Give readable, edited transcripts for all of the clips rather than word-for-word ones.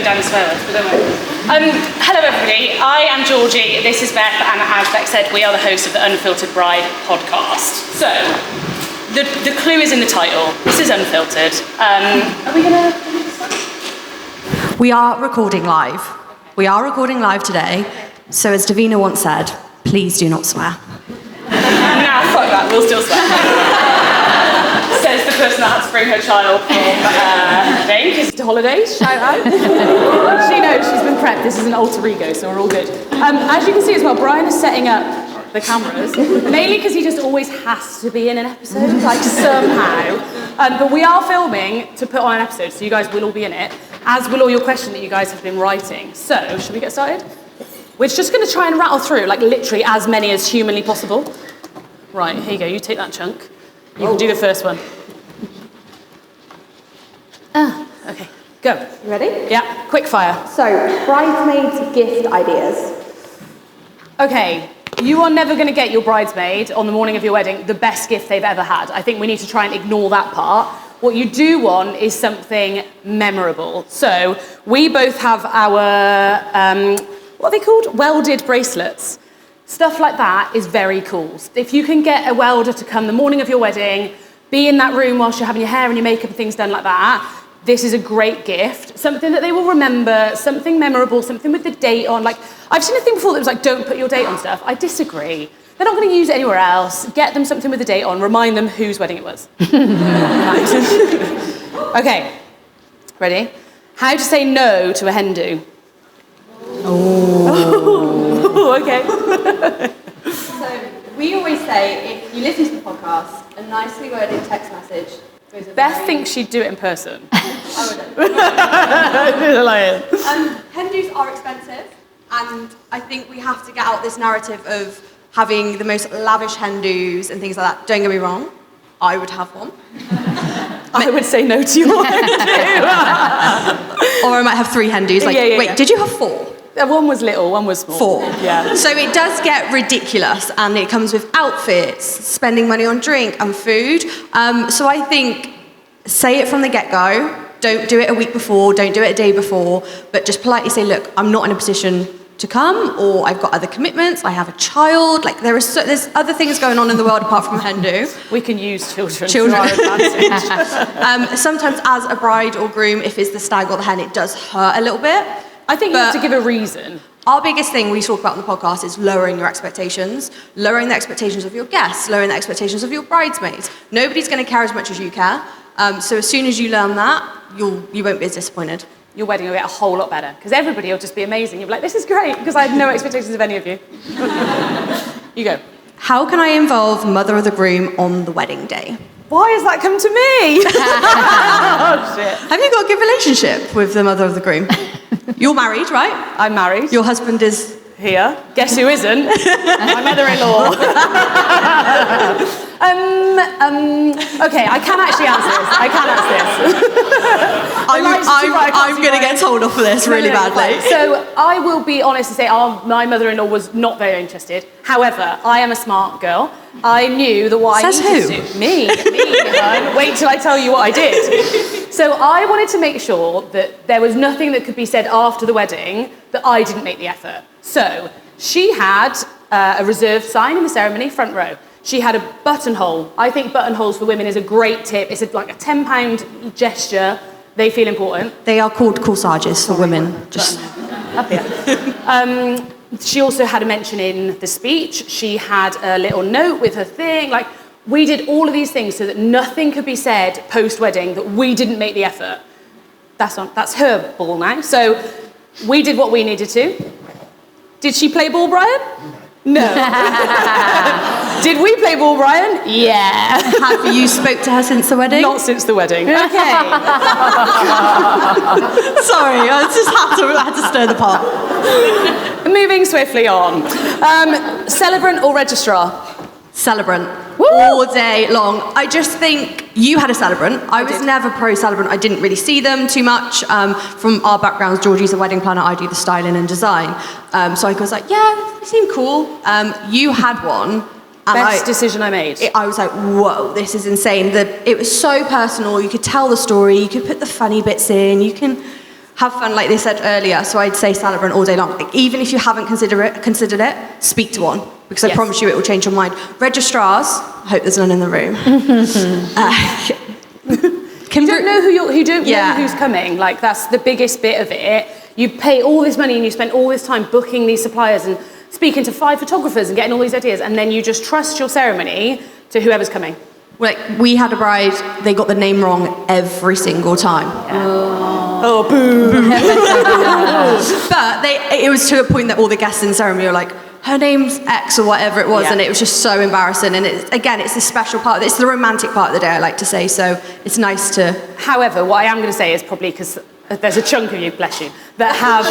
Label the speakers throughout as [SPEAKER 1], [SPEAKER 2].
[SPEAKER 1] down the swear words, but don't worry. Hello everybody, I am Georgie, this is Beth, and as Beck said, we are the hosts of the Unfiltered Bride podcast. So, the clue is in the title. This is Unfiltered. Are we gonna...
[SPEAKER 2] We are recording live. We are recording live today, so as Davina once said, please do not swear.
[SPEAKER 1] Nah, fuck that, we'll still swear. Says the person that had to bring her child from Vegas to holidays, shout out. She knows, she's been prepped, this is an alter ego, so we're all good. As you can see as well, Brian is setting up the cameras, mainly because he just always has to be in an episode, like somehow. But we are filming to put on an episode, so you guys will all be in it, as will all your questions that you guys have been writing. So, should we get started? We're just going to try and rattle through, like literally as many as humanly possible. Right, here you go, you take that chunk. You can do the first one. Okay, go.
[SPEAKER 3] You ready?
[SPEAKER 1] Yeah, quick fire.
[SPEAKER 3] So, bridesmaids gift ideas.
[SPEAKER 1] Okay, you are never going to get your bridesmaid on the morning of your wedding the best gift they've ever had. I think we need to try and ignore that part. What you do want is something memorable. So, we both have our, what are they called? Welded bracelets. Stuff like that is very cool. If you can get a welder to come the morning of your wedding, be in that room whilst you're having your hair and your makeup and things done like that, this is a great gift. Something that they will remember, something memorable, something with the date on. Like, I've seen a thing before that was like, don't put your date on stuff. I disagree. They're not going to use it anywhere else. Get them something with the date on. Remind them whose wedding it was. Okay, ready? How to say no to a hen do. Oh, okay.
[SPEAKER 3] So, we always say, if you listen to the podcast, a nicely worded text message goes a
[SPEAKER 1] Beth thinks she'd do it in person.
[SPEAKER 3] I
[SPEAKER 1] wouldn't.
[SPEAKER 3] Hen dos are expensive, and I think we have to get out this narrative of having the most lavish hen dos and things like that. Don't get me wrong, I would have one.
[SPEAKER 1] I would say no to your hen do.
[SPEAKER 2] Or I might have 3 hen dos. Like, wait, did you have 4?
[SPEAKER 1] One was little, one was small.
[SPEAKER 2] 4.
[SPEAKER 1] Yeah.
[SPEAKER 2] So it does get ridiculous, and it comes with outfits, spending money on drink and food. So I think, say it from the get-go. Don't do it a week before, don't do it a day before, but just politely say, look, I'm not in a position to come, or I've got other commitments, I have a child. Like, there's other things going on in the world apart from hen do.
[SPEAKER 1] We can use children.
[SPEAKER 2] To our advantage. Sometimes as a bride or groom, if it's the stag or the hen, it does hurt a little bit.
[SPEAKER 1] I think you have to give a reason.
[SPEAKER 2] Our biggest thing we talk about on the podcast is lowering your expectations, lowering the expectations of your guests, lowering the expectations of your bridesmaids. Nobody's going to care as much as you care. So as soon as you learn that, you won't be as disappointed.
[SPEAKER 1] Your wedding will get a whole lot better, because everybody will just be amazing. You'll be like, this is great, because I had no expectations of any of you. You go.
[SPEAKER 2] How can I involve mother of the groom on the wedding day?
[SPEAKER 1] Why has that come to me? Oh, shit.
[SPEAKER 2] Have you got a good relationship with the mother of the groom? You're married, right?
[SPEAKER 1] I'm married.
[SPEAKER 2] Your husband is...
[SPEAKER 1] Here. Guess who isn't? My mother-in-law. Okay, I can actually answer this.
[SPEAKER 2] I'm going to get told off for this really badly.
[SPEAKER 1] So I will be honest and say my mother-in-law was not very interested. However, I am a smart girl. I knew that what I needed to do. Me. Wait till I tell you what I did. So I wanted to make sure that there was nothing that could be said after the wedding that I didn't make the effort. So she had a reserved sign in the ceremony, front row. She had a buttonhole. I think buttonholes for women is a great tip. It's like a £10 gesture. They feel important.
[SPEAKER 2] They are called corsages for women. Just
[SPEAKER 1] up here. She also had a mention in the speech. She had a little note with her thing. Like, we did all of these things so that nothing could be said post-wedding that we didn't make the effort. That's her ball now. So we did what we needed to. Did she play ball, Brian? No. Did we play ball, Brian? Yeah.
[SPEAKER 2] Have you spoke to her since the wedding?
[SPEAKER 1] Not since the wedding. Okay.
[SPEAKER 2] Sorry, I just had to stir the pot.
[SPEAKER 1] Moving swiftly on. Celebrant or registrar?
[SPEAKER 2] Celebrant.
[SPEAKER 1] Woo!
[SPEAKER 2] All day long. I just think you had a celebrant. I was never pro-celebrant. I didn't really see them too much. From our backgrounds, Georgie's a wedding planner, I do the styling and design. So I was like, yeah, they seem cool. You had one.
[SPEAKER 1] Best decision I made.
[SPEAKER 2] I was like, whoa, this is insane. It was so personal. You could tell the story. You could put the funny bits in. You can have fun, like they said earlier. So I'd say celebrant all day long. Like, even if you haven't considered it, speak to one, because I promise you it will change your mind. Registrars, I hope there's none in the room.
[SPEAKER 1] You don't know know who's coming. Like, that's the biggest bit of it. You pay all this money and you spend all this time booking these suppliers and speaking to 5 photographers and getting all these ideas, and then you just trust your ceremony to whoever's coming.
[SPEAKER 2] Like, we had a bride, they got the name wrong every single time.
[SPEAKER 1] Oh, boo.
[SPEAKER 2] But it was to a point that all the guests in the ceremony were like, her name's X or whatever it was, and it was just so embarrassing. And it's the special part, it's the romantic part of the day, I like to say, so it's nice to...
[SPEAKER 1] However, what I am going to say is probably because there's a chunk of you, bless you, that have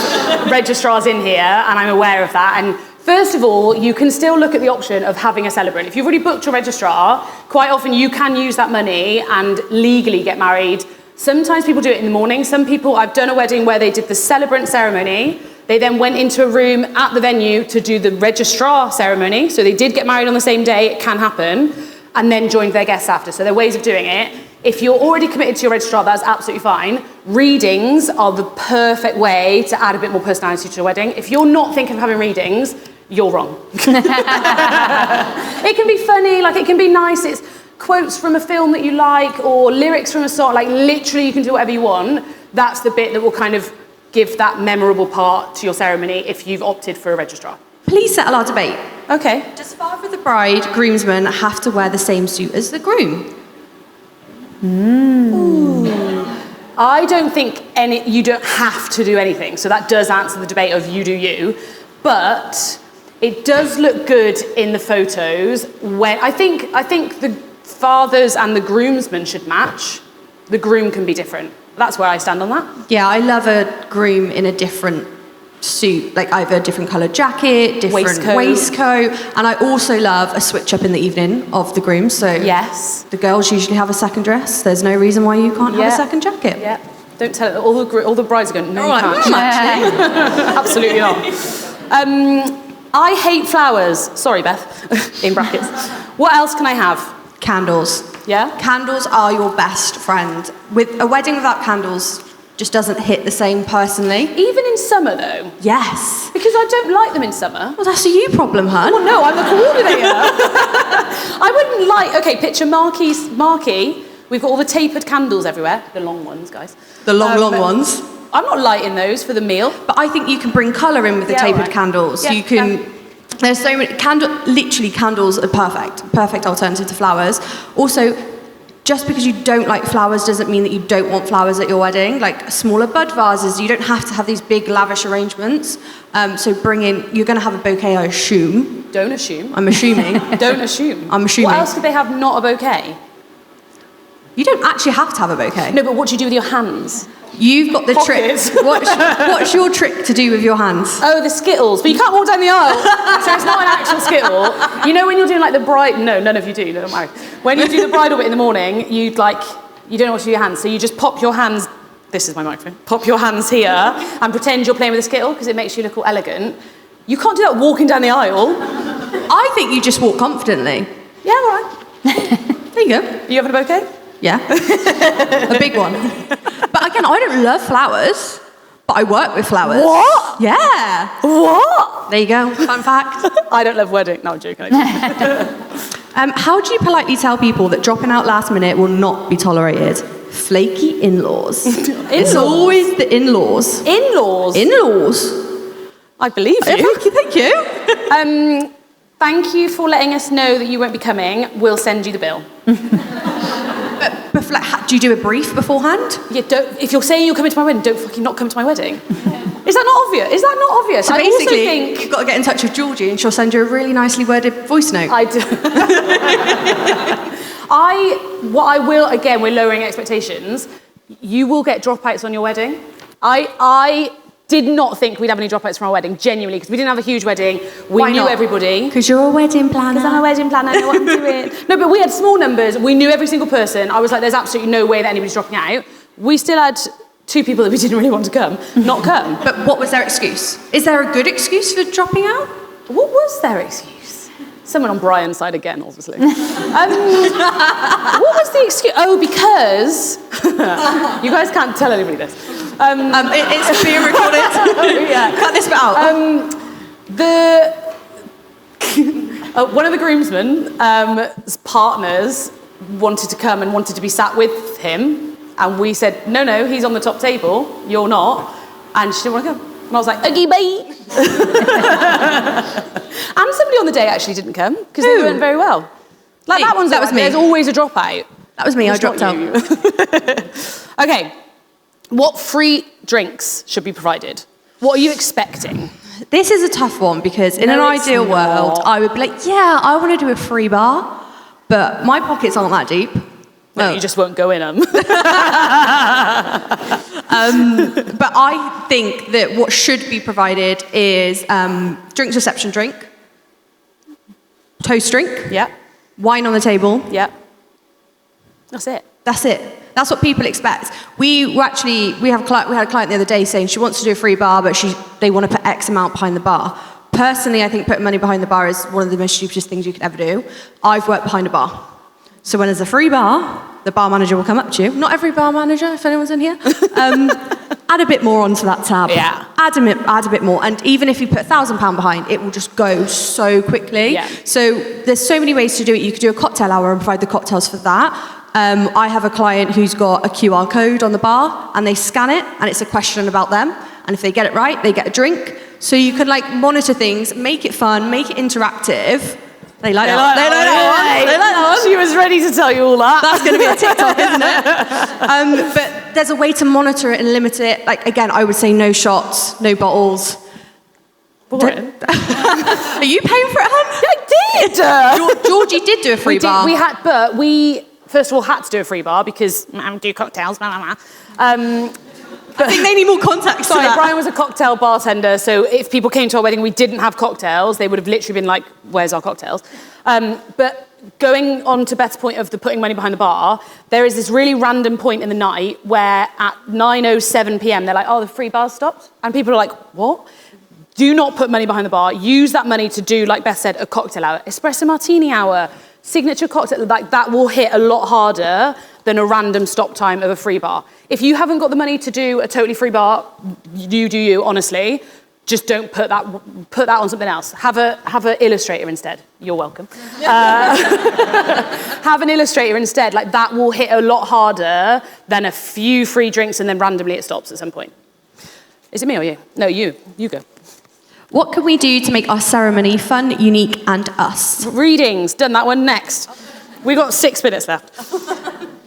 [SPEAKER 1] registrars in here, and I'm aware of that. And first of all, you can still look at the option of having a celebrant. If you've already booked your registrar, quite often you can use that money and legally get married. Sometimes people do it in the morning. Some people, I've done a wedding where they did the celebrant ceremony. They then went into a room at the venue to do the registrar ceremony. So they did get married on the same day, it can happen, and then joined their guests after. So there are ways of doing it. If you're already committed to your registrar, that's absolutely fine. Readings are the perfect way to add a bit more personality to your wedding. If you're not thinking of having readings, you're wrong. It can be funny, like it can be nice. It's quotes from a film that you like or lyrics from a song. Like literally you can do whatever you want. That's the bit that will kind of give that memorable part to your ceremony if you've opted for a registrar.
[SPEAKER 2] Please settle our debate.
[SPEAKER 1] Okay.
[SPEAKER 2] Does father of the bride, groomsman, have to wear the same suit as the groom?
[SPEAKER 1] I don't think you don't have to do anything. So that does answer the debate of you do you. But it does look good in the photos when I think the fathers and the groomsmen should match. The groom can be different. That's where I stand on that.
[SPEAKER 2] Yeah, I love a groom in a different suit, like either a different coloured jacket, different waistcoat, and I also love a switch up in the evening of the groom. So
[SPEAKER 1] yes,
[SPEAKER 2] the girls usually have a second dress. There's no reason why you can't have a second jacket.
[SPEAKER 1] Yeah, don't tell it. All the brides are going, no, you can't. Absolutely not. I hate flowers. Sorry, Beth. In brackets. What else can I have?
[SPEAKER 2] Candles.
[SPEAKER 1] Yeah?
[SPEAKER 2] Candles are your best friend. With a wedding without candles just doesn't hit the same personally.
[SPEAKER 1] Even in summer, though?
[SPEAKER 2] Yes.
[SPEAKER 1] Because I don't like them in summer.
[SPEAKER 2] Well, that's a you problem, hun.
[SPEAKER 1] Well, no, I'm the coordinator. I wouldn't like... Okay, picture marquee. We've got all the tapered candles everywhere. The long ones, guys.
[SPEAKER 2] The long ones.
[SPEAKER 1] I'm not lighting those for the meal.
[SPEAKER 2] But I think you can bring colour in with the tapered candles.
[SPEAKER 1] Yeah,
[SPEAKER 2] you can... There's so many... Literally, candles are perfect alternative to flowers. Also, just because you don't like flowers doesn't mean that you don't want flowers at your wedding. Like smaller bud vases, you don't have to have these big lavish arrangements. So bring in... You're going to have a bouquet, I assume.
[SPEAKER 1] Don't assume.
[SPEAKER 2] I'm assuming.
[SPEAKER 1] Don't assume.
[SPEAKER 2] I'm assuming.
[SPEAKER 1] What else could they have not a bouquet?
[SPEAKER 2] You don't actually have to have a bouquet.
[SPEAKER 1] No, but what do you do with your hands?
[SPEAKER 2] You've got the trick. What's your trick to do with your hands?
[SPEAKER 1] Oh, the Skittles. But you can't walk down the aisle. So it's not an actual Skittle. You know when you're doing like the bride... No, none of you do. No, don't worry. When you do the bridal bit in the morning, you don't know what to do with your hands. So you just pop your hands... This is my microphone. Pop your hands here and pretend you're playing with a Skittle because it makes you look all elegant. You can't do that walking down the aisle.
[SPEAKER 2] I think you just walk confidently.
[SPEAKER 1] Yeah, all right.
[SPEAKER 2] There you go.
[SPEAKER 1] You having a bouquet?
[SPEAKER 2] Yeah. A big one. But again, I don't love flowers, but I work with flowers.
[SPEAKER 1] What?
[SPEAKER 2] Yeah.
[SPEAKER 1] What?
[SPEAKER 2] There you go. Fun fact.
[SPEAKER 1] I don't love wedding. No, I'm joking.
[SPEAKER 2] How do you politely tell people that dropping out last minute will not be tolerated? Flaky in-laws. It's always the in-laws.
[SPEAKER 1] In-laws?
[SPEAKER 2] In-laws.
[SPEAKER 1] I believe you.
[SPEAKER 2] Thank you.
[SPEAKER 1] Thank you for letting us know that you won't be coming. We'll send you the bill.
[SPEAKER 2] But do you do a brief beforehand?
[SPEAKER 1] Yeah, if you're saying you're coming to my wedding, don't fucking not come to my wedding. Is that not obvious?
[SPEAKER 2] So basically, you've got to get in touch with Georgie and she'll send you a really nicely worded voice note.
[SPEAKER 1] I do. Again, we're lowering expectations. You will get dropouts on your wedding. I did not think we'd have any dropouts from our wedding, genuinely, because we didn't have a huge wedding. We knew everybody.
[SPEAKER 2] Because you're a wedding planner.
[SPEAKER 1] Because I'm a wedding planner, I know what I'm doing. No, but we had small numbers. We knew every single person. I was like, there's absolutely no way that anybody's dropping out. We still had 2 people that we didn't really want to come, not come.
[SPEAKER 2] But what was their excuse? Is there a good excuse for dropping out?
[SPEAKER 1] What was their excuse? Someone on Brian's side again, obviously. What was the excuse? Oh, because... You guys can't tell anybody this.
[SPEAKER 2] It's being recorded.
[SPEAKER 1] Yeah.
[SPEAKER 2] Cut this bit out.
[SPEAKER 1] One of the groomsmen's partners wanted to come and wanted to be sat with him, and we said, no, he's on the top table, you're not, and she didn't want to come. And I was like, okay, bye. And somebody on the day actually didn't come because they weren't very well. Like that was me. There's always a dropout.
[SPEAKER 2] That was me. I dropped out.
[SPEAKER 1] Okay, what free drinks should be provided? What are you expecting?
[SPEAKER 2] This is a tough one because in an ideal world, I would be like, yeah, I want to do a free bar, but my pockets aren't that deep.
[SPEAKER 1] No, you just won't go in them.
[SPEAKER 2] But I think that what should be provided is drinks reception drink, toast drink,
[SPEAKER 1] Yeah,
[SPEAKER 2] wine on the table.
[SPEAKER 1] yeah. That's it.
[SPEAKER 2] That's it. That's what people expect. We had a client the other day saying she wants to do a free bar, but they want to put X amount behind the bar. Personally, I think putting money behind the bar is one of the most stupidest things you could ever do. I've worked behind a bar. So when there's a free bar, the bar manager will come up to you. Not every bar manager, if anyone's in here. Add a bit more onto that tab.
[SPEAKER 1] Yeah.
[SPEAKER 2] Add a bit more. And even if you put £1,000 behind, it will just go so quickly.
[SPEAKER 1] Yeah.
[SPEAKER 2] So there's so many ways to do it. You could do a cocktail hour and provide the cocktails for that. I have a client who's got a QR code on the bar and they scan it and it's a question about them. And if they get it right, they get a drink. So you can monitor things, make it fun, make it interactive. They like that one.
[SPEAKER 1] She was ready to tell you all that.
[SPEAKER 2] That's going to be a TikTok, isn't it? But there's a way to monitor it and limit it. Again, I would say no shots, no bottles.
[SPEAKER 1] Boring.
[SPEAKER 2] Are you paying for it, hun?
[SPEAKER 1] I did.
[SPEAKER 2] Georgie did do a free bar.
[SPEAKER 1] We first of all had to do a free bar because do cocktails, blah, blah, blah.
[SPEAKER 2] I think they need more context.
[SPEAKER 1] Sorry, Brian was a cocktail bartender, so if people came to our wedding, we didn't have cocktails, they would have literally been like, where's our cocktails? But going on to Beth's point of the putting money behind the bar, there is this really random point in the night where at 9:07 p.m, they're like, oh, the free bar's stopped? And people are like, what? Do not put money behind the bar. Use that money to do, like Beth said, a cocktail hour, espresso martini hour, signature cocktail, that will hit a lot harder than a random stop time of a free bar. If you haven't got the money to do a totally free bar, you do you, honestly. Just don't put that on something else. Have an illustrator instead. You're welcome. Have an illustrator instead. That will hit a lot harder than a few free drinks and then randomly it stops at some point. Is it me or you? No, you. You go.
[SPEAKER 2] What can we do to make our ceremony fun, unique, and us?
[SPEAKER 1] Readings. Done that one next. We've got 6 minutes left.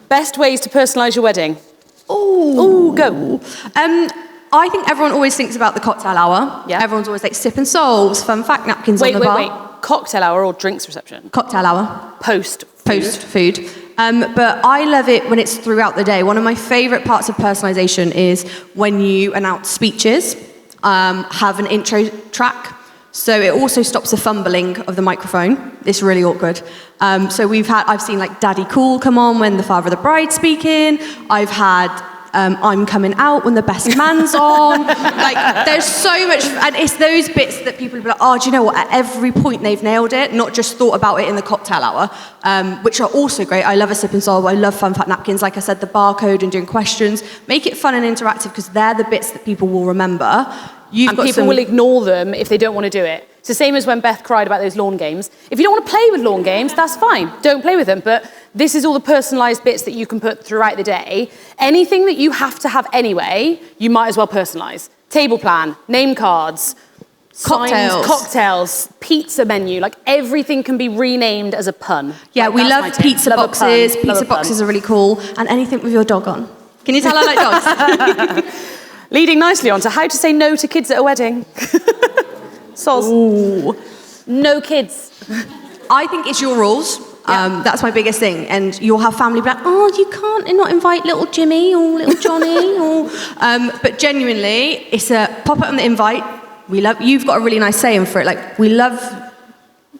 [SPEAKER 1] Best ways to personalise your wedding. Ooh, go.
[SPEAKER 2] I think everyone always thinks about the cocktail hour.
[SPEAKER 1] Yeah.
[SPEAKER 2] Everyone's always like sip and souls, fun fact napkins on the bar.
[SPEAKER 1] Wait. Cocktail hour or drinks reception?
[SPEAKER 2] Cocktail hour.
[SPEAKER 1] Post
[SPEAKER 2] food. But I love it when it's throughout the day. One of my favourite parts of personalisation is when you announce speeches, have an intro track. So it also stops the fumbling of the microphone. It's really awkward. So I've seen Daddy Cool come on when the father of the bride's speaking. I've had I'm coming out when the best man's on. There's so much, and it's those bits that people will be like, oh, do you know what? At every point they've nailed it, not just thought about it in the cocktail hour, which are also great. I love a sip and soul. I love fun fact napkins. Like I said, the barcode and doing questions. Make it fun and interactive because they're the bits that people will remember. People will ignore them if they don't want to do it. It's the same as when Beth cried about those lawn games. If you don't want to play with lawn games, that's fine. Don't play with them. But this is all the personalised bits that you can put throughout the day. Anything that you have to have anyway, you might as well personalise. Table plan, name cards, cocktails, pizza menu. Everything can be renamed as a pun. Yeah, we love pizza boxes. Pizza boxes are really cool. And anything with your dog on. Can you tell I like dogs?
[SPEAKER 1] Leading nicely on to how to say no to kids at a wedding. Soz.
[SPEAKER 2] Ooh.
[SPEAKER 1] No kids.
[SPEAKER 2] I think it's your rules.
[SPEAKER 1] Yeah.
[SPEAKER 2] That's my biggest thing. And you'll have family be like, oh, you can't not invite little Jimmy or little Johnny. But genuinely, it's a pop it on the invite. You've got a really nice saying for it. We love...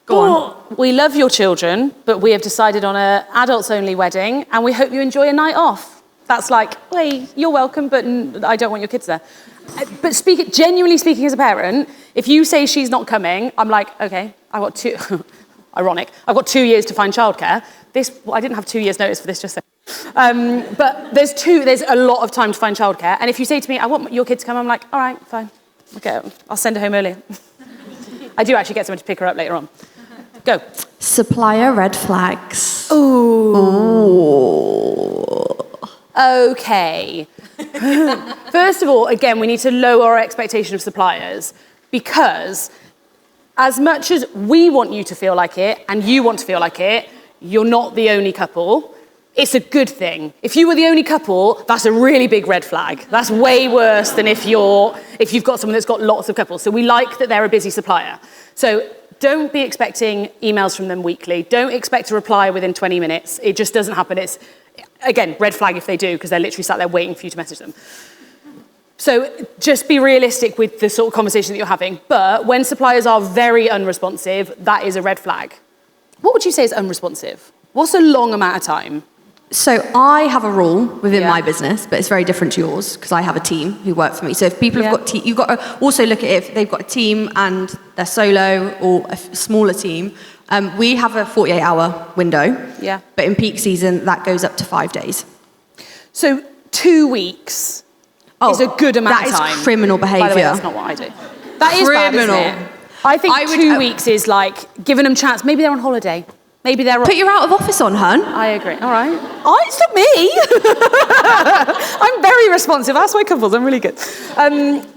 [SPEAKER 2] Go on.
[SPEAKER 1] We love your children, but we have decided on an adults-only wedding, and we hope you enjoy a night off. That's hey, you're welcome, but I don't want your kids there. But genuinely speaking as a parent, if you say she's not coming, I'm like, okay, I've got 2 years to find childcare. I didn't have 2 years notice for this just then. But there's a lot of time to find childcare. And if you say to me, I want your kid to come, I'm like, all right, fine. Okay, I'll send her home early. I do actually get someone to pick her up later on. Go.
[SPEAKER 2] Supplier red flags.
[SPEAKER 1] Ooh. Okay. First of all, again, we need to lower our expectation of suppliers, because as much as we want you to feel like it and you want to feel like it, you're not the only couple. It's a good thing. If you were the only couple, that's a really big red flag. That's way worse than if you've got someone that's got lots of couples. So we like that they're a busy supplier. So don't be expecting emails from them weekly. Don't expect a reply within 20 minutes. It just doesn't happen. It's, again, red flag if they do, because they're literally sat there waiting for you to message them. So just be realistic with the sort of conversation that you're having. But when suppliers are very unresponsive, that is a red flag. What would you say is unresponsive? What's a long amount of time?
[SPEAKER 2] So I have a rule within my business, but it's very different to yours because I have a team who work for me. So if people have got you've got to also look at it if they've got a team and they're solo or a smaller team. We have a 48-hour window. Yeah. But in peak season, that goes up to 5 days.
[SPEAKER 1] So 2 weeks is a good amount of time.
[SPEAKER 2] That is criminal behaviour.
[SPEAKER 1] By the way, that's not what I do. That is criminal. Bad, isn't it? I think 2 weeks is like giving them chance. Maybe they're on holiday. Maybe they're...
[SPEAKER 2] Put your out of office on, hun.
[SPEAKER 1] I agree. All right. Oh, it's not me. I'm very responsive. That's my couples. I'm really good.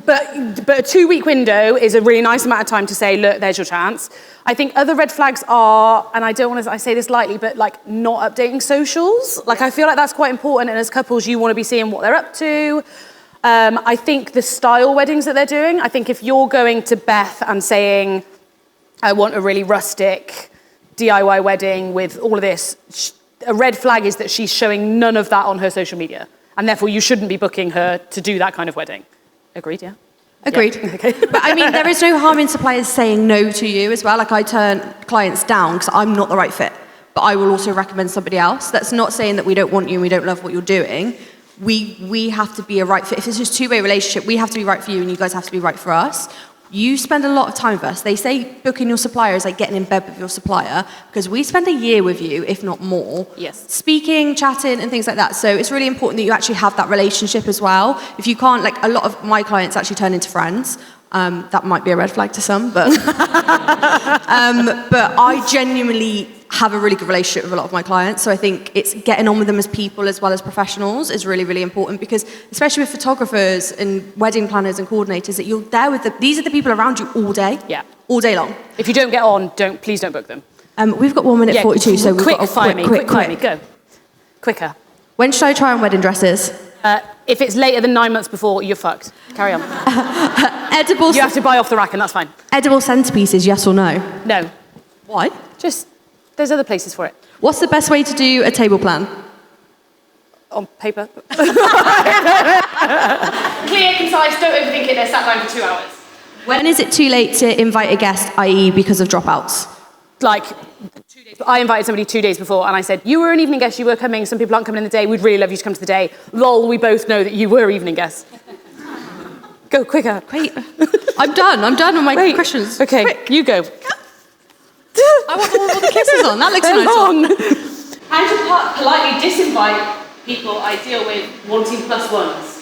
[SPEAKER 1] But a 2 week window is a really nice amount of time to say, look, there's your chance. I think other red flags are, and I say this lightly, but like not updating socials. Like I feel like that's quite important. And as couples, you want to be seeing what they're up to. I think the style weddings that they're doing, I think if you're going to Beth and saying, I want a really rustic DIY wedding with all of this, a red flag is that she's showing none of that on her social media. And therefore you shouldn't be booking her to do that kind of wedding. Agreed, yeah?
[SPEAKER 2] Agreed. Yeah. Okay. But I mean, there is no harm in suppliers saying no to you as well. Like I turn clients down because I'm not the right fit, but I will also recommend somebody else. That's not saying that we don't want you and we don't love what you're doing. We have to be a right fit. If it's just a two-way relationship, we have to be right for you and you guys have to be right for us. You spend a lot of time with us. They say booking your supplier is like getting in bed with your supplier because we spend a year with you, if not more.
[SPEAKER 1] Yes.
[SPEAKER 2] Speaking, chatting, and things like that. So it's really important that you actually have that relationship as well. If you can't, like a lot of my clients actually turn into friends. That might be a red flag to some, but but I genuinely have a really good relationship with a lot of my clients. So I think it's getting on with them as people as well as professionals is really, really important because especially with photographers and wedding planners and coordinators, that you're there with these are the people around you all day.
[SPEAKER 1] Yeah.
[SPEAKER 2] All day long.
[SPEAKER 1] If you don't get on, please don't book them.
[SPEAKER 2] We've got 1 minute 42, so we've got a quick.
[SPEAKER 1] Go. Quicker.
[SPEAKER 2] When should I try on wedding dresses?
[SPEAKER 1] If it's later than 9 months before, you're fucked. Carry on.
[SPEAKER 2] Edible.
[SPEAKER 1] You have to buy off the rack and that's fine.
[SPEAKER 2] Edible centerpieces, yes or no?
[SPEAKER 1] No.
[SPEAKER 2] Why?
[SPEAKER 1] Just, there's other places for it.
[SPEAKER 2] What's the best way to do a table plan?
[SPEAKER 1] On paper. Clear, concise, don't overthink it, they're sat down for 2 hours.
[SPEAKER 2] When is it too late to invite a guest, i.e. because of dropouts?
[SPEAKER 1] Like, 2 days. I invited somebody 2 days before and I said, you were an evening guest, you were coming, some people aren't coming in the day, we'd really love you to come to the day. Lol, we both know that you were evening guests. Go, quicker.
[SPEAKER 2] Great. I'm done with my questions.
[SPEAKER 1] Okay,
[SPEAKER 2] quick.
[SPEAKER 1] You go.
[SPEAKER 2] I want all the kisses on, that looks nice.
[SPEAKER 1] How to politely disinvite people I deal with wanting +1s.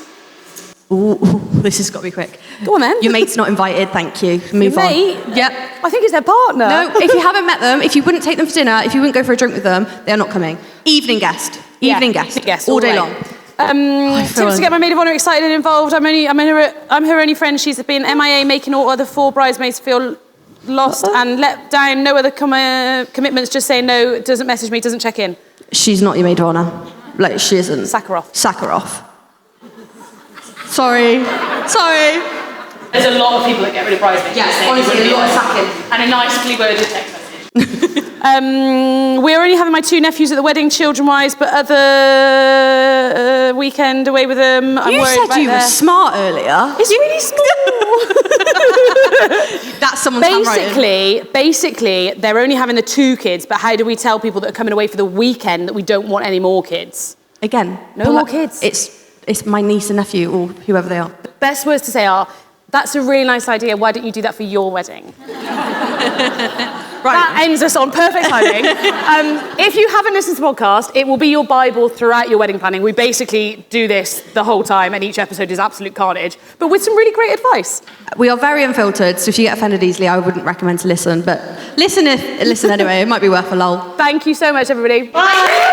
[SPEAKER 2] Ooh, this has got to be quick.
[SPEAKER 1] Go on then.
[SPEAKER 2] Your mate's not invited, thank you. Move on.
[SPEAKER 1] Mate?
[SPEAKER 2] Yep.
[SPEAKER 1] I think it's their partner.
[SPEAKER 2] No, if you haven't met them, if you wouldn't take them for dinner, if you wouldn't go for a drink with them, they're not coming. Evening guest. Evening guest. All day long.
[SPEAKER 1] Tips to get my maid of honour excited and involved. I'm her only friend. She's been MIA, making all other 4 bridesmaids feel lost and let down. No other commitments. Just say no. Doesn't message me. Doesn't check in.
[SPEAKER 2] She's not your maid of honour. Like she isn't.
[SPEAKER 1] Sack her off.
[SPEAKER 2] Sack her off. Sorry.
[SPEAKER 1] There's a lot of people that get rid of bridesmaids.
[SPEAKER 2] Yes, honestly, a lot of sacking.
[SPEAKER 1] And a nicely worded text message. We're only having my 2 nephews at the wedding, children-wise, but other weekend away with them. I'm
[SPEAKER 2] you
[SPEAKER 1] worried
[SPEAKER 2] said
[SPEAKER 1] about
[SPEAKER 2] you were smart earlier.
[SPEAKER 1] It's really small.
[SPEAKER 2] That's someone's handwriting.
[SPEAKER 1] Basically, they're only having the 2 kids, but how do we tell people that are coming away for the weekend that we don't want any more kids?
[SPEAKER 2] Again,
[SPEAKER 1] no more kids.
[SPEAKER 2] It's my niece and nephew or whoever they are.
[SPEAKER 1] The best words to say are, that's a really nice idea. Why don't you do that for your wedding? That ends us on perfect timing. If you haven't listened to the podcast, it will be your Bible throughout your wedding planning. We basically do this the whole time, and each episode is absolute carnage, but with some really great advice.
[SPEAKER 2] We are very unfiltered, so if you get offended easily, I wouldn't recommend to listen, but listen anyway, it might be worth a lull.
[SPEAKER 1] Thank you so much, everybody. Bye.